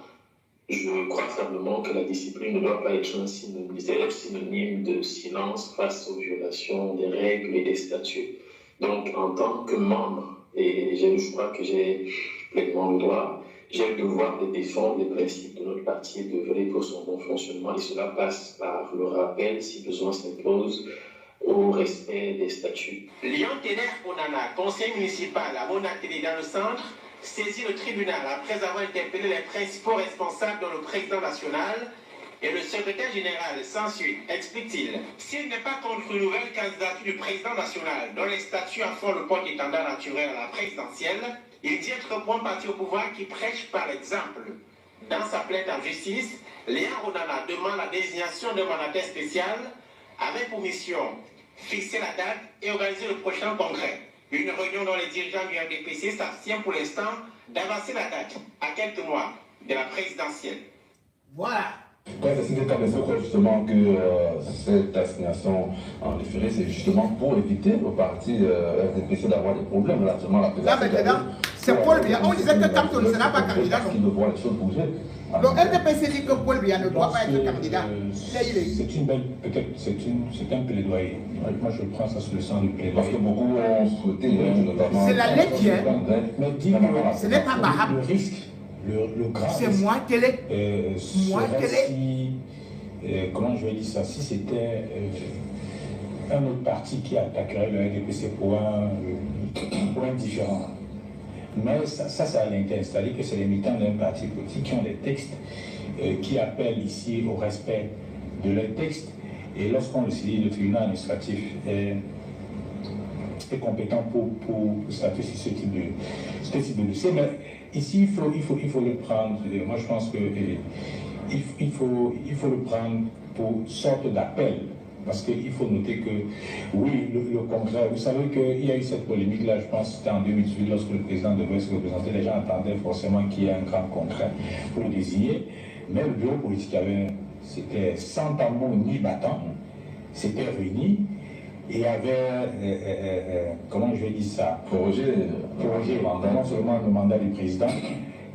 Speaker 9: je crois fermement que la discipline ne doit pas être un synonyme de silence face aux violations des règles et des statuts. Donc, en tant que membre, et je crois que j'ai pleinement le droit, j'ai le devoir de défendre les principes de notre parti et de veiller pour son bon fonctionnement. Et cela passe par le rappel, si besoin s'impose, au respect des statuts.
Speaker 8: Léon Keller Onana, conseiller municipal à Monatéli dans le centre, saisit le tribunal après avoir interpellé les principaux responsables dont le président national et le secrétaire général. Sans suite, explique-t-il. S'il n'est pas contre une nouvelle candidature du président national dont les statuts en font le porte-étendard naturel à la présidentielle, il dit être un bon parti au pouvoir qui prêche par l'exemple. Dans sa plainte en justice, Léon Onana demande la désignation d'un mandataire spécial avec pour mission fixer la date et organiser le prochain congrès. Une réunion dont les dirigeants du RDPC s'abstiennent pour l'instant d'avancer la date à quelques mois de la présidentielle.
Speaker 3: Voilà.
Speaker 10: Quand c'est de justement que cette assignation en référé, c'est justement pour éviter au parti RDPC d'avoir des problèmes. Là, seulement la
Speaker 3: Là maintenant, c'est Paul Biya. On disait que tant qu'on ne sera pas candidat,
Speaker 10: il veut voir les choses bouger.
Speaker 3: le RDPC dit que Paul Biya ne doit pas être candidat.
Speaker 11: C'est une belle, peut-être, c'est un plaidoyer. Moi, je prends ça sous le sens du plaidoyer.
Speaker 10: Parce que beaucoup ont souhaité, notamment.
Speaker 3: C'est la lettre,
Speaker 11: mais dis que
Speaker 3: ce n'est pas Baham.
Speaker 11: le risque, le grave.
Speaker 3: C'est moi qui l'ai. Moi qui l'ai.
Speaker 11: Si, comment je vais dire ça, si c'était un autre parti qui attaquerait le RDPC pour un différent. Mais ça a été installé que c'est les militants d'un parti politique qui ont des textes qui appellent ici au respect de leurs textes. Et lorsqu'on le saisit, le tribunal administratif est compétent pour statuer sur ce type de dossier. Mais ici, il faut le prendre. Moi, je pense que il faut le prendre pour sorte d'appel. Parce qu'il faut noter que, oui, le Congrès, vous savez qu'il y a eu cette polémique-là, je pense que c'était en 2018, lorsque le président devait se représenter, les gens attendaient forcément qu'il y ait un grand congrès pour le désigner, mais le bureau politique c'était sans tambour ni battant, s'était réuni et avait, comment je vais dire ça, prorogé non seulement le mandat du président,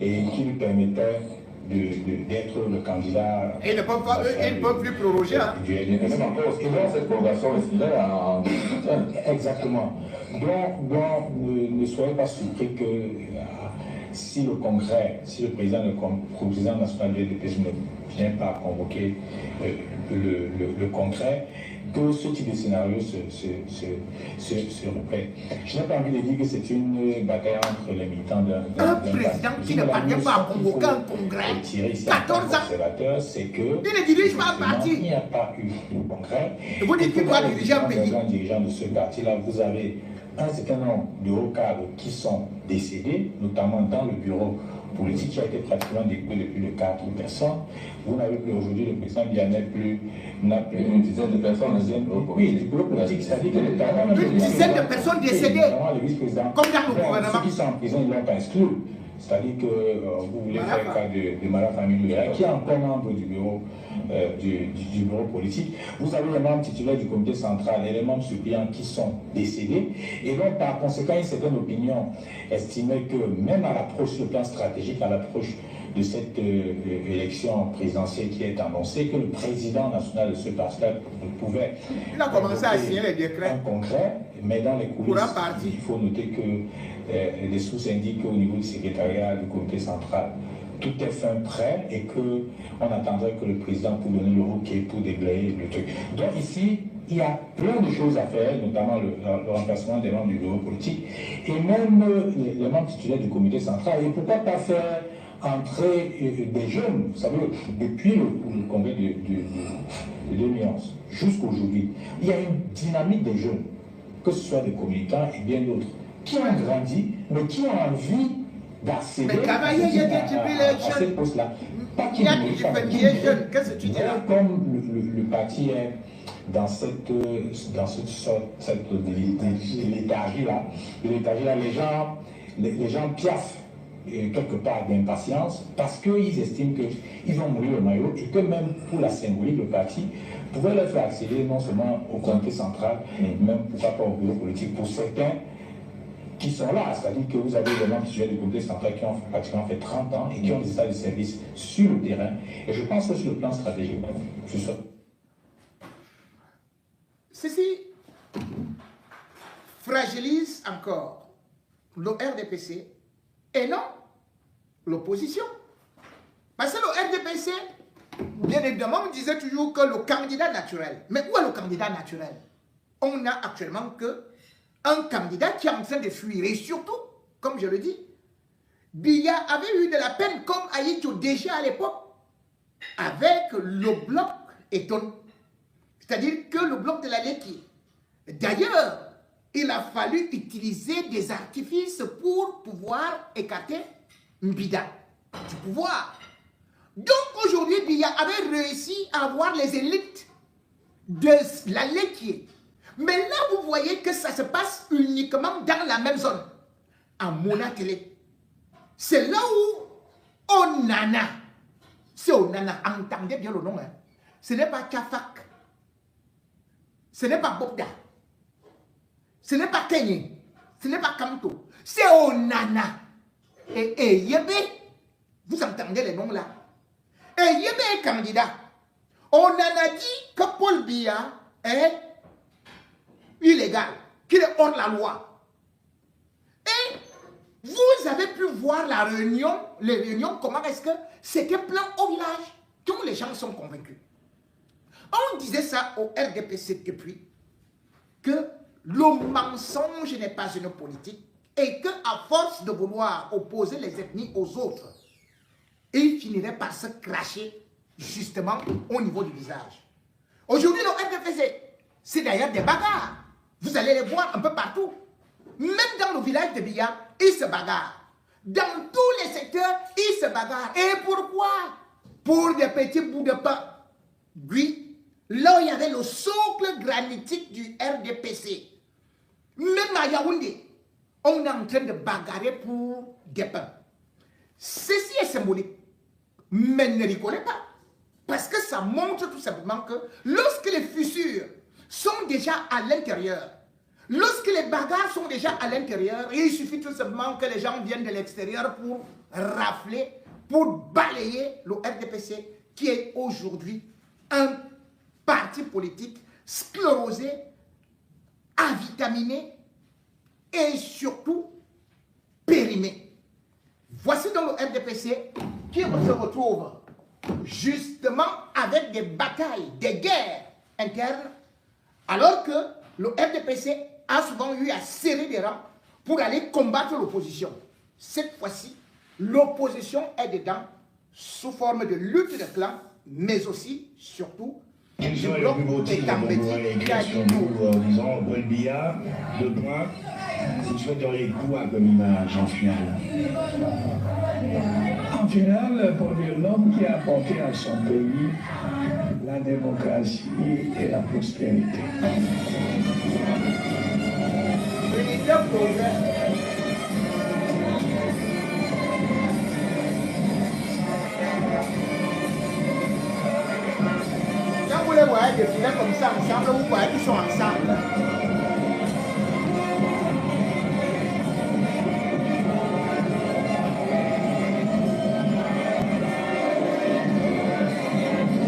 Speaker 11: et qui lui permettait d'être le candidat.
Speaker 3: Et ils ne peuvent plus proroger. Hein.
Speaker 10: Et même encore, cette prorogation est en 2018.
Speaker 11: Exactement. Donc ne soyez pas surpris que si le Congrès, si le président national du RDPC ne vient pas convoquer le Congrès, que ce type de scénario se répète. Je n'ai pas envie de dire que c'est une bagarre entre les militants d'un
Speaker 3: président qui ne parvient pas à convoquer un congrès, 14 ans,
Speaker 11: c'est que
Speaker 3: il ne dirige pas un parti.
Speaker 11: Il n'y a pas eu de congrès.
Speaker 3: Vous dites qu'il doit diriger un pays.
Speaker 11: Les dirigeants de ce parti-là, vous avez un certain nombre de hauts cadres qui sont décédés, notamment dans le bureau politique qui a été pratiquement découpé de plus de 4 personnes. Vous n'avez plus aujourd'hui le président, il n'y en a plus
Speaker 10: une dizaine de personnes.
Speaker 11: Oui, du bureau politique, c'est-à-dire que le Parlement...
Speaker 3: Une dizaine de personnes décédées.
Speaker 11: Comme dans le gouvernement. Ceux qui sont en prison, ils ne l'ont pas exclu. C'est-à-dire que vous voulez faire le cas de Mara Famille, qui est encore membre du bureau, du bureau politique. Vous avez les membres titulaires du comité central et les membres suppléants qui sont décédés. Et donc, par conséquent, une certaine opinion estimait que même à l'approche sur le plan stratégique, à l'approche de cette élection présidentielle qui est annoncée, que le président national de ce parti-là pouvait...
Speaker 3: Il a commencé à signer les décrets.
Speaker 11: En concret, mais dans les coulisses, il faut noter que les sources indiquent qu'au niveau du secrétariat du comité central, tout est fin prêt et qu'on attendrait que le président pour donner le OK pour déblayer le truc. Donc ici, il y a plein de choses à faire, notamment le remplacement des membres du bureau politique et même les membres titulaires du comité central. Et pourquoi pas faire entrer des jeunes, vous savez, depuis le congrès de 2011 jusqu'aujourd'hui, il y a une dynamique des jeunes, que ce soit des communicants et bien d'autres, qui ont grandi, mais qui ont envie d'accéder à ces postes-là. Pas qui
Speaker 3: qu'est-ce que tu dis là?
Speaker 11: Comme le parti est dans cette sorte de léthargie-là, les gens piaffent quelque part d'impatience parce qu'ils estiment qu'ils vont mourir le maillot et que même pour la symbolique, le parti pouvait leur faire accéder non seulement au comité central, mais même pourquoi pas au bureau politique pour certains qui sont là, c'est-à-dire que vous avez des membres du comité central qui ont pratiquement fait 30 ans et qui ont des états de service sur le terrain. Et je pense que sur le plan stratégique, c'est ça.
Speaker 3: Ceci fragilise encore le RDPC et non l'opposition. Parce que le RDPC, bien évidemment, on disait toujours que le candidat naturel. Mais où est le candidat naturel? On n'a actuellement qu'un candidat qui est en train de fuir. Et surtout, comme je le dis, Biya avait eu de la peine comme Aïdjo déjà à l'époque, avec le bloc Eton. C'est-à-dire que le bloc de la Leki. D'ailleurs, il a fallu utiliser des artifices pour pouvoir écarter Mbida du pouvoir. Donc aujourd'hui, Biya avait réussi à avoir les élites de la Leki. Mais là, vous voyez que ça se passe uniquement dans la même zone, en Monatélé. C'est là où Onana, c'est Onana, entendez bien le nom, hein. Ce n'est pas Tchafak, ce n'est pas Bokda, ce n'est pas Kenye, ce n'est pas Kamto, c'est Onana. Et Yébé, vous entendez les noms là. Et Yébé est candidat. On en a dit que Paul Biya est illégal, qu'il est hors la loi. Et vous avez pu voir la réunion, les réunions, comment est-ce que c'était plein au village. Tous les gens sont convaincus. On disait ça au RDPC depuis, que le mensonge n'est pas une politique et qu'à force de vouloir opposer les ethnies aux autres, il finirait par se cracher justement au niveau du visage. Aujourd'hui, le RDPC, c'est d'ailleurs des bagarres. Vous allez les voir un peu partout. Même dans le village de Biya, ils se bagarrent. Dans tous les secteurs, ils se bagarrent. Et pourquoi? Pour des petits bouts de pain. Oui, là où il y avait le socle granitique du RDPC. Même à Yaoundé, on est en train de bagarrer pour des pains. Ceci est symbolique. Mais ne rigolez pas. Parce que ça montre tout simplement que lorsque les fissures sont déjà à l'intérieur, lorsque les bagarres sont déjà à l'intérieur, il suffit tout simplement que les gens viennent de l'extérieur pour rafler, pour balayer le RDPC, qui est aujourd'hui un parti politique sclérosé, avitaminé et surtout périmé. Voici donc le RDPC qui se retrouve justement avec des batailles, des guerres internes, alors que le RDPC a souvent eu à serrer des rangs pour aller combattre l'opposition. Cette fois-ci, l'opposition est dedans sous forme de lutte de clans, mais aussi, surtout,
Speaker 12: du bloc et Tambédi qui a dit nous. Disons, Biya, de droit, Vous souhaiteriez quoi comme image en finale?
Speaker 13: En finale, pour dire l'homme qui a apporté à son pays la démocratie et la prospérité.
Speaker 3: Quand vous les voyez défiler comme ça ensemble, vous voyez qu'ils sont ensemble.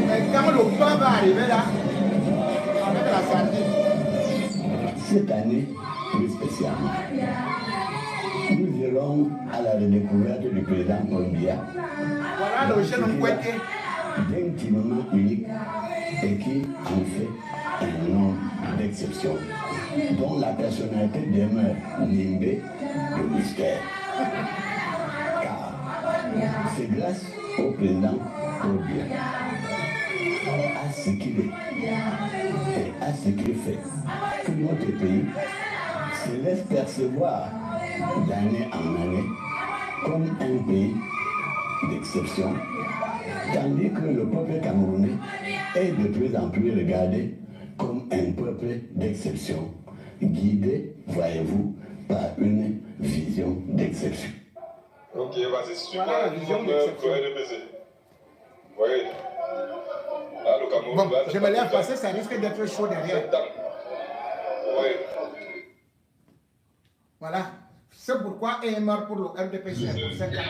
Speaker 3: Mais quand le pain va arriver là, avec la sardine.
Speaker 14: Cette année, plus spécialement, nous irons à la redécouverte du président Paul Biya.
Speaker 3: Voilà le jeune Mkwete.
Speaker 14: D'intimement unique et qui en fait un homme d'exception, dont la personnalité demeure nimbée de mystère. Car c'est grâce au président Paul Biya, à ce qu'il est et à ce qu'il fait, que notre pays se laisse percevoir d'année en année comme un pays d'exception, tandis que le peuple camerounais est de plus en plus regardé comme un peuple d'exception, guidé, voyez-vous, par une vision d'exception.
Speaker 15: Ok, vas-y, suis-moi la vision d'exception. Oui. Là, le Cameroun,
Speaker 3: bon, je me lève passer, ça risque d'être chaud derrière.
Speaker 15: Oui.
Speaker 3: Voilà. C'est pourquoi il est mort pour le RDPC pour 5 ans.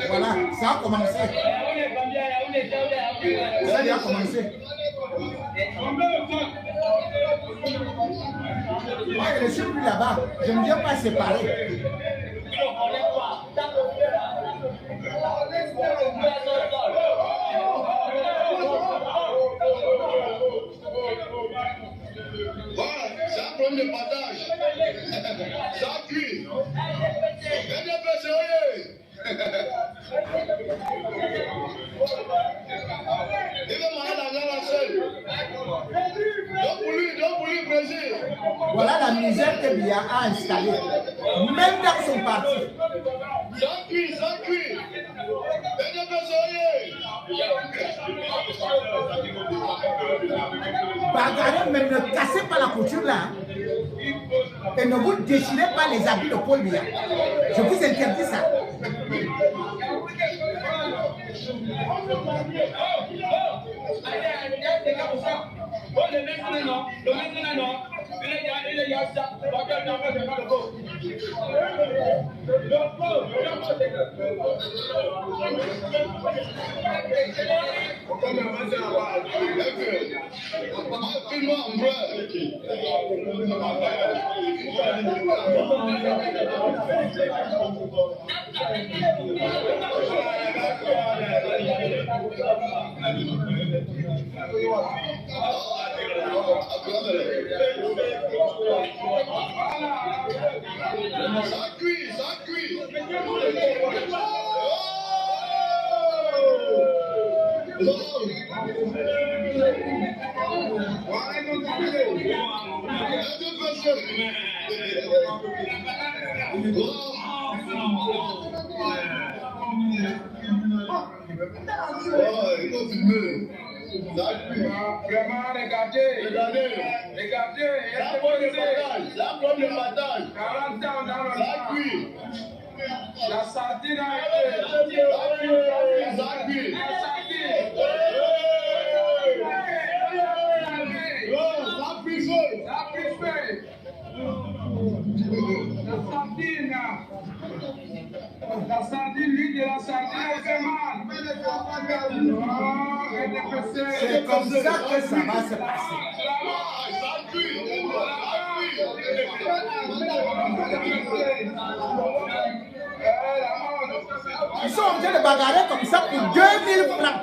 Speaker 3: Voilà, ça a commencé. Ça a commencé. Moi, je ne suis plus là-bas. Je ne viens pas séparer.
Speaker 16: Voilà, c'est un problème de partage. Ça cuit.
Speaker 3: Voilà la misère que Biya a installée, même dans son parti.
Speaker 16: Ça cuit.
Speaker 3: Bagarrez, mais ne cassez pas la couture là. Et ne vous déchirez pas les habits de Paul Biya. Je vous interdis ça.
Speaker 16: Ça cuit.
Speaker 17: Vraiment, regardez.
Speaker 16: La pomme de patate.
Speaker 17: 40 ans dans le
Speaker 16: Ça cuit.
Speaker 17: La sardine a été.
Speaker 16: Ça cuit.
Speaker 17: La sardine, l'huile de la sardine, elle fait mal.
Speaker 3: C'est comme ça que ça va se passer. Ils sont en train de bagarrer comme ça pour 2000 francs.